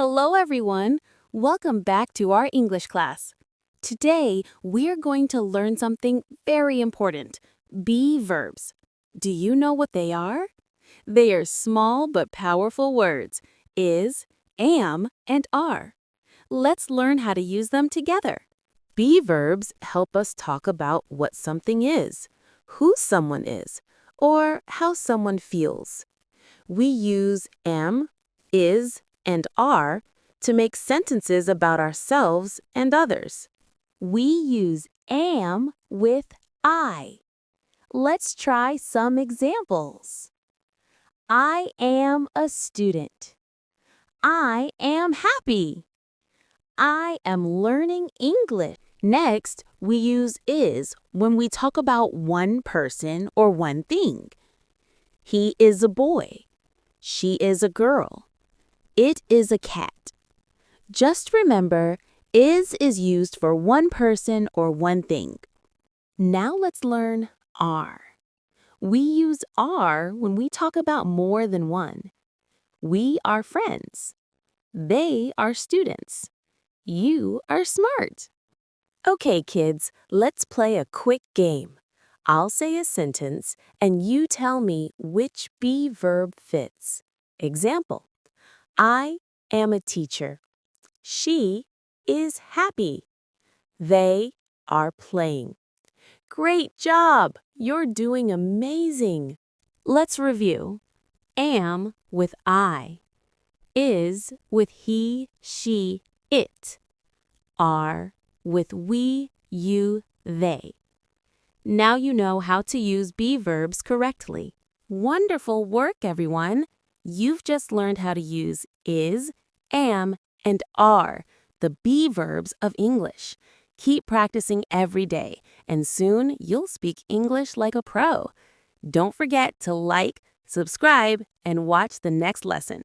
Hello, everyone. Welcome back to our English class. Today, we're going to learn something very important, be verbs. Do you know what they are? They are small but powerful words, is, am, and are. Let's learn how to use them together. Be verbs help us talk about what something is, who someone is, or how someone feels. We use am, is, and are to make sentences about ourselves and others. We use am with I. Let's try some examples. I am a student. I am happy. I am learning English. Next, we use is when we talk about one person or one thing. He is a boy. She is a girl. It is a cat. Just remember, is used for one person or one thing. Now let's learn are. We use are when we talk about more than one. We are friends. They are students. You are smart. Okay, kids, let's play a quick game. I'll say a sentence, and you tell me which be verb fits. Example, I am a teacher. She is happy. They are playing. Great job! You're doing amazing. Let's review. Am with I. Is with he, she, it. Are with we, you, they. Now you know how to use be verbs correctly. Wonderful work, everyone! You've just learned how to use is, am, and are, the be verbs of English. Keep practicing every day, and soon you'll speak English like a pro. Don't forget to like, subscribe, and watch the next lesson.